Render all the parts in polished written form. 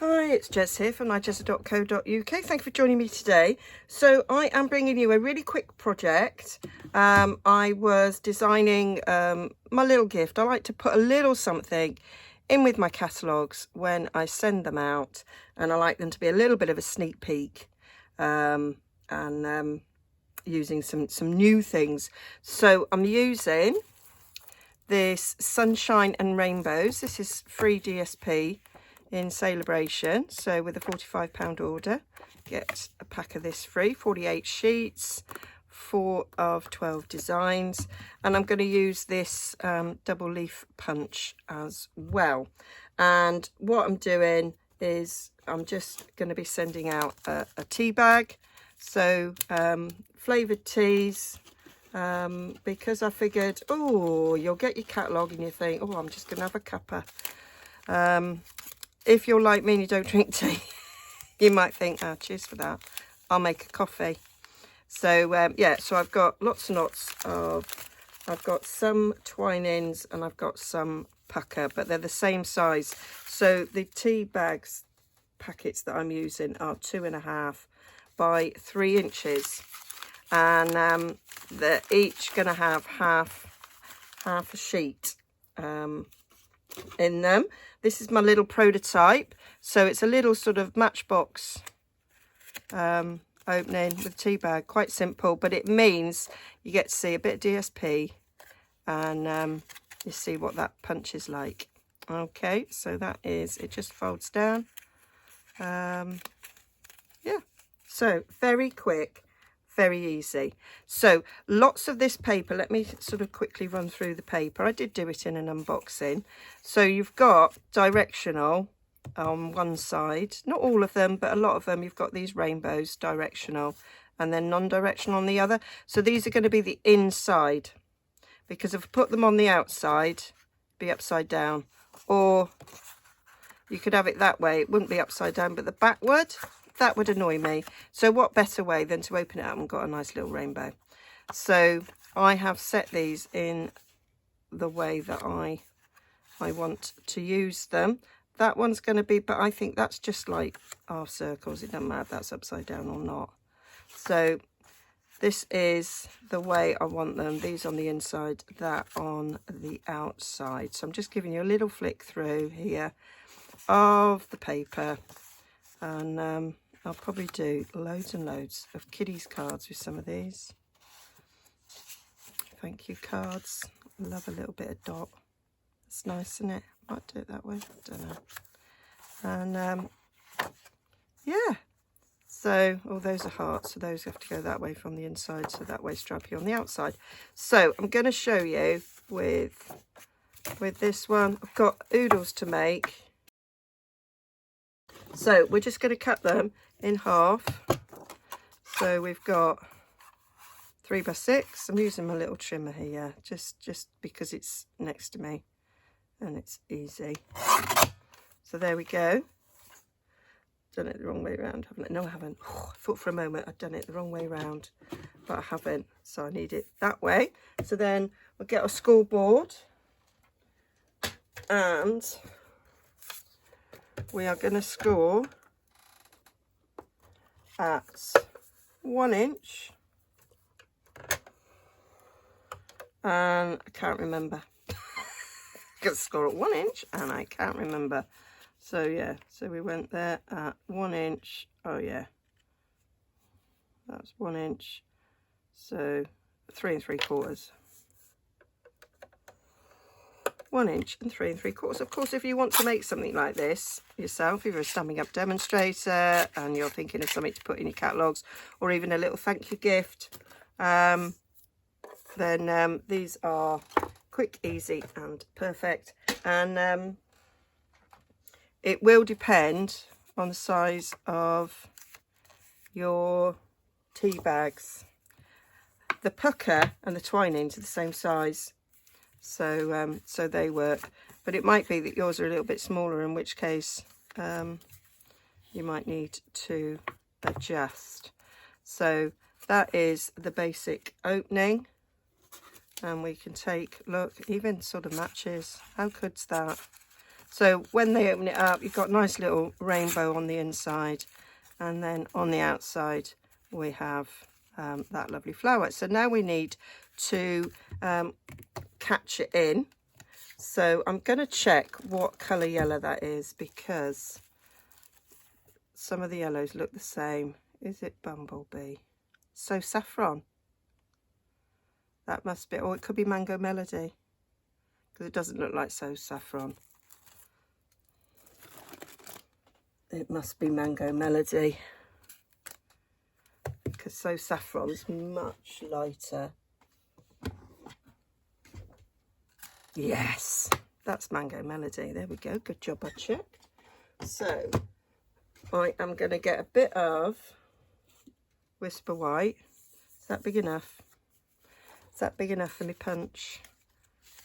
Hi, it's Jez here from Nigezza.co.uk. Thank you for joining me today. So I am bringing you a really quick project. I was designing my little gift. I like to put a little something in with my catalogues when I send them out, and I like them to be a little bit of a sneak peek and using some new things. So I'm using this Sunshine and Rainbows. This is free DSP in Celebration. So with a £45 order, get a pack of this free, 48 sheets, 4 of 12 designs. And I'm going to use this double leaf punch as well. And what I'm doing is I'm just going to be sending out a tea bag. So flavoured teas, because I figured, oh, you'll get your catalogue and you think, oh, I'm just going to have a cuppa. If you're like me and you don't drink tea, you might think, ah, cheers for that, I'll make a coffee. So yeah, so I've got lots and lots of, I've got some twine-ins and I've got some pucker, but they're the same size. So the tea bags packets that I'm using are 2.5 by 3 inches. And they're each going to have half a sheet in them. This is my little prototype, so it's a little sort of matchbox opening with tea bag, quite simple, but it means you get to see a bit of DSP and you see what that punch is like. Okay, so that is, it just folds down. Yeah, so very quick, very easy. So lots of this paper, let me sort of quickly run through the paper. I did do it in an unboxing. So you've got directional on one side, not all of them, but a lot of them. You've got these rainbows, directional, and then non-directional on the other. So these are going to be the inside, because if I put them on the outside, be upside down, or you could have it that way, it wouldn't be upside down, but the backward, that would annoy me. So what better way than to open it up and got a nice little rainbow. So I have set these in the way that I want to use them. That one's going to be, but I think that's just like half circles. It doesn't matter if that's upside down or not. So this is the way I want them. These on the inside, that on the outside. So I'm just giving you a little flick through here of the paper, and I'll probably do loads and loads of kiddies cards with some of these. Thank you cards. Love a little bit of dot. It's nice, isn't it? Might do it that way. I don't know. And yeah. So, oh, those are hearts. So those have to go that way from the inside. So that way strappy on the outside. So I'm going to show you with this one. I've got oodles to make. So we're just going to cut them in half. So we've got 3 by 6. I'm using my little trimmer here, just because it's next to me and it's easy. So there we go. Done it the wrong way around, haven't I? No, I haven't. Oh, I thought for a moment I'd done it the wrong way around, but I haven't. So I need it that way. So then we'll get a scoreboard and we are going to score at 1 inch, and I can't remember. I got score at 1 inch and I can't remember. So yeah, so we went there at 1 inch. Oh yeah, that's 1 inch. So 3 3/4. 1 inch and 3 3/4. Of course, if you want to make something like this yourself, if you're a standing up demonstrator and you're thinking of something to put in your catalogues, or even a little thank you gift, then these are quick, easy and perfect. And it will depend on the size of your tea bags. The pucker and the twine-ins are the same size. So so they work, but it might be that yours are a little bit smaller, in which case you might need to adjust. So that is the basic opening, and we can take, look, even sort of matches. How good's that? So when they open it up, you've got a nice little rainbow on the inside, and then on the outside we have that lovely flower. So now we need to catch it in. So I'm going to check what colour yellow that is, because some of the yellows look the same. Is it Bumblebee? So Saffron. That must be, or it could be Mango Melody, because it doesn't look like So Saffron. It must be Mango Melody, because So Saffron's much lighter. Yes, that's Mango Melody. There we go. Good job, I checked. So I am going to get a bit of Whisper White. Is that big enough? Is that big enough for me punch?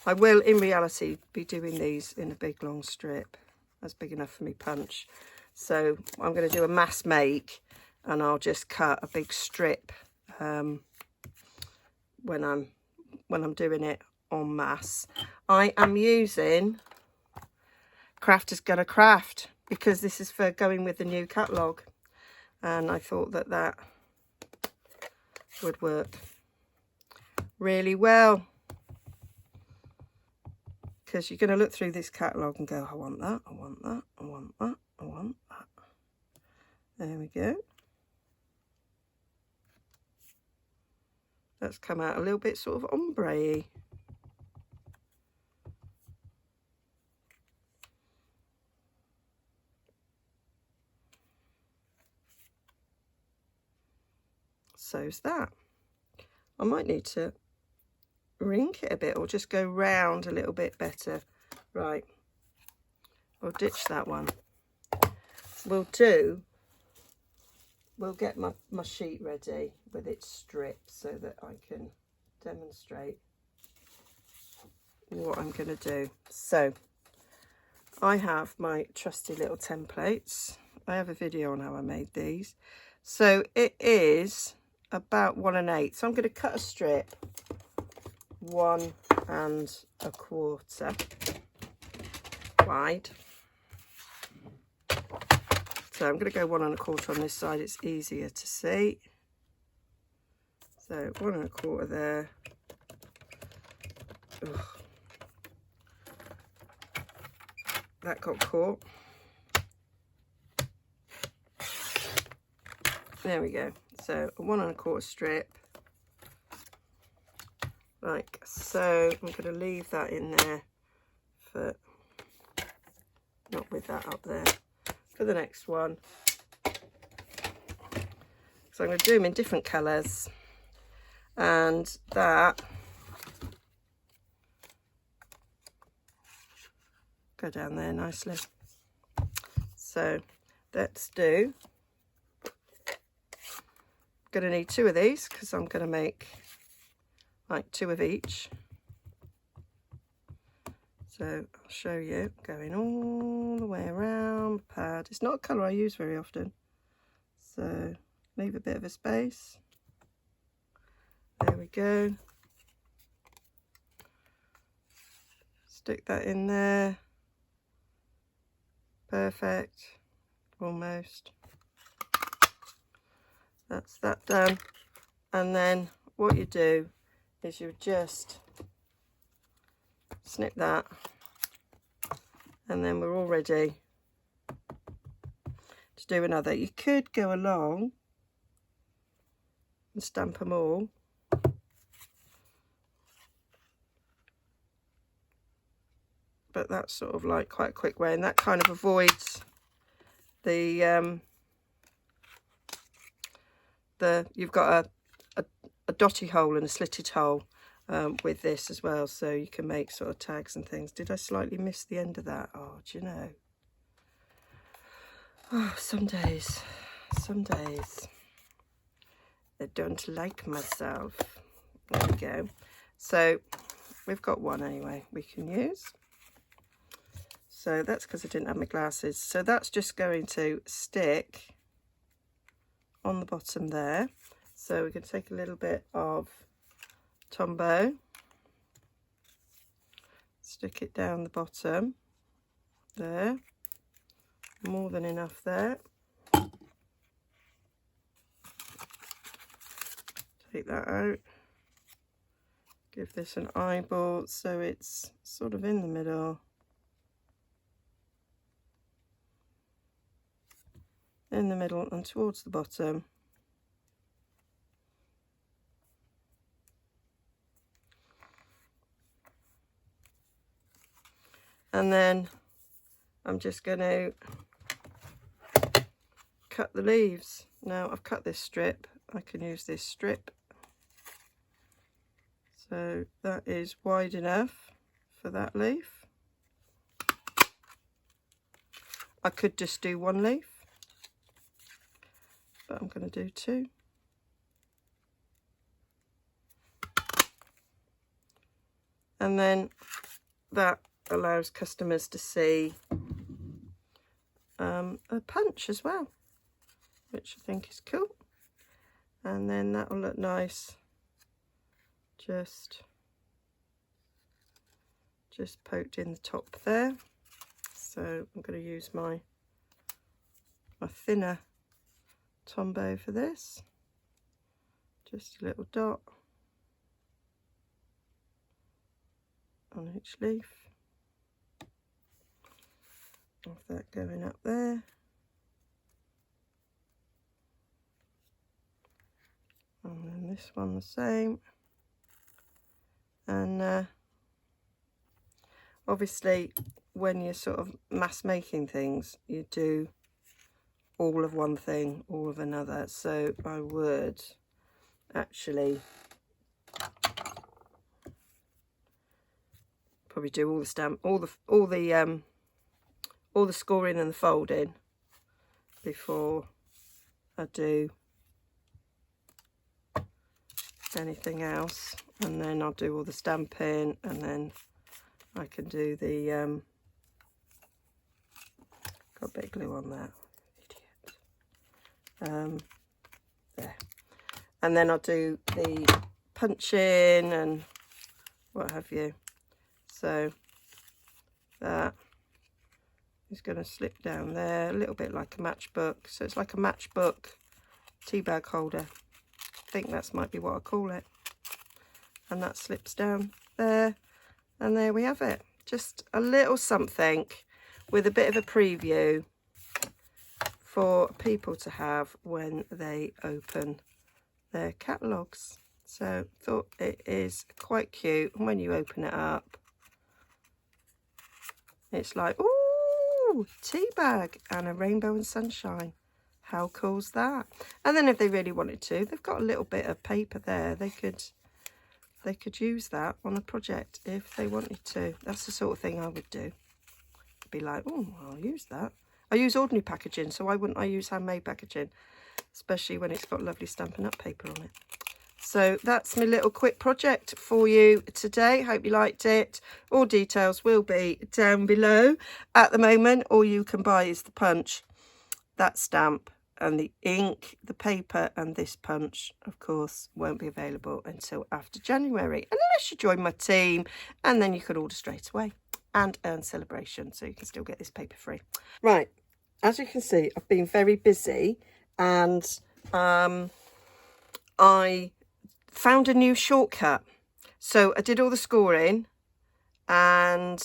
I will, in reality, be doing these in a big long strip. That's big enough for me punch. So I'm going to do a mass make, and I'll just cut a big strip when I'm doing it en masse. I am using Crafters Gonna Craft, because this is for going with the new catalogue, and I thought that that would work really well, because you're going to look through this catalogue and go, I want that, I want that, I want that, I want that. There we go. That's come out a little bit sort of ombre-y. So's that. I might need to rink it a bit, or just go round a little bit better. Right, I'll ditch that one. We'll get my sheet ready with its strips, so that I can demonstrate what I'm going to do. So I have my trusty little templates. I have a video on how I made these. So it is about 1 1/8. So I'm going to cut a strip 1 1/4 wide. So I'm going to go 1 1/4 on this side. It's easier to see. So 1 1/4 there. Ugh. That got caught. There we go. So a 1 1/4 strip, like so. I'm going to leave that in there for, not with that up there, for the next one. So I'm going to do them in different colours, and that go down there nicely. So let's do, going to need 2 of these, because I'm going to make like 2 of each. So I'll show you, going all the way around the pad. It's not a colour I use very often, so leave a bit of a space. There we go. Stick that in there. Perfect. Almost. That's that done. And then what you do is you just snip that, and then we're all ready to do another. You could go along and stamp them all, but that's sort of like quite a quick way, and that kind of avoids the you've got a dotty hole and a slitted hole with this as well, so you can make sort of tags and things. Did I slightly miss the end of that? Oh, do you know? Oh, some days I don't like myself. There we go. So we've got one anyway we can use. So that's because I didn't have my glasses. So that's just going to stick on the bottom there. So we're going to take a little bit of Tombow, stick it down the bottom, there, more than enough there. Take that out, give this an eyeball so it's sort of in the middle. In the middle and towards the bottom. And then I'm just going to cut the leaves. Now I've cut this strip, I can use this strip. So that is wide enough for that leaf. I could just do one leaf, but I'm going to do two. And then that allows customers to see a punch as well, which I think is cool. And then that will look nice, just poked in the top there. So I'm going to use my thinner Tombow for this, just a little dot on each leaf. Of that going up there. And then this one the same. And obviously when you're sort of mass making things, you do all of one thing, all of another. So I would actually probably do all the stamp, all the scoring and the folding before I do anything else, and then I'll do all the stamping, and then I can do the got a bit of glue on that, idiot. There, and then I'll do the punching and what have you. So that is going to slip down there a little bit like a matchbook. So it's like a matchbook tea bag holder. I think that might be what I call it. And that slips down there. And there we have it. Just a little something with a bit of a preview for people to have when they open their catalogues. So I thought it is quite cute. And when you open it up, it's like, ooh, tea bag and a rainbow and sunshine. How cool's that? And then if they really wanted to, they've got a little bit of paper there. They could use that on a project if they wanted to. That's the sort of thing I would do. Be like, oh, I'll use that. I use ordinary packaging, so why wouldn't I use handmade packaging? Especially when it's got lovely Stampin' Up paper on it. So that's my little quick project for you today. Hope you liked it. All details will be down below. At the moment, all you can buy is the punch, that stamp, and the ink. The paper and this punch, of course, won't be available until after January, unless you join my team, and then you can order straight away and earn celebration, so you can still get this paper free. Right, as you can see, I've been very busy, and I found a new shortcut. So I did all the scoring and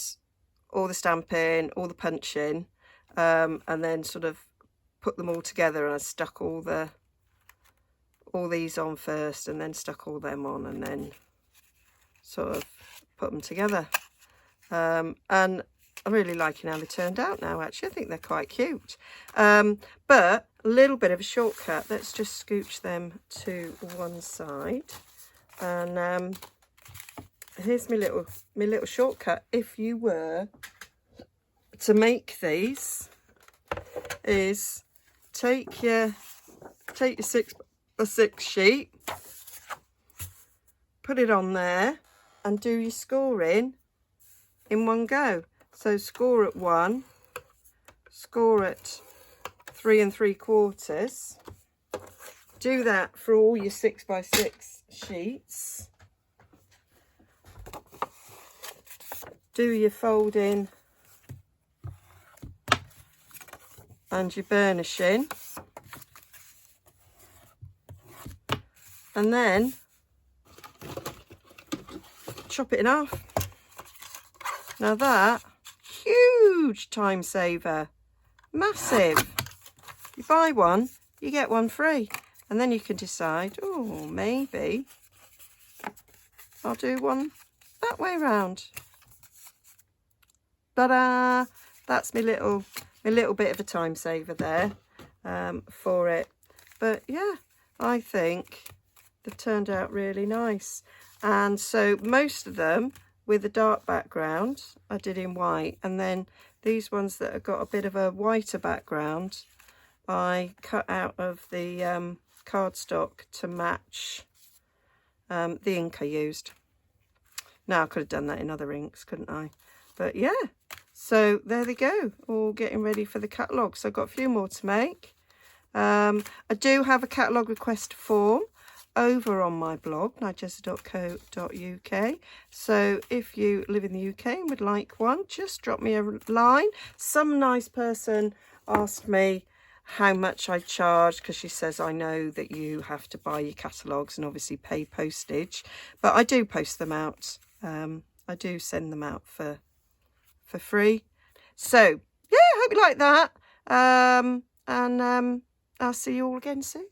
all the stamping, all the punching, and then sort of put them all together, and I stuck all these on first, and then stuck all them on, and then sort of put them together. And I'm really liking how they turned out now, actually. I think they're quite cute. But a little bit of a shortcut. Let's just scooch them to one side. And here's my little shortcut. If you were to make these, is take your 6x6 sheet, put it on there, and do your scoring in one go. So score at 1, score at 3 3/4. Do that for all your 6x6 sheets. Do your folding and your burnishing. And then chop it in half. Now that, huge time saver, massive. You buy one, you get one free. And then you can decide, oh, maybe I'll do one that way round. Ta-da! That's my little bit of a time saver there for it. But yeah, I think they've turned out really nice. And so most of them with a dark background I did in white, and then these ones that have got a bit of a whiter background I cut out of the cardstock to match the ink I used. Now I could have done that in other inks, couldn't I? But yeah, so there they go, all getting ready for the catalogue. So I've got a few more to make. I do have a catalogue request form over on my blog, nigezza.co.uk. So if you live in the UK and would like one, just drop me a line. Some nice person asked me how much I charge, because she says, I know that you have to buy your catalogues and obviously pay postage, but I do post them out. I do send them out for free. So yeah, I hope you like that. And I'll see you all again soon.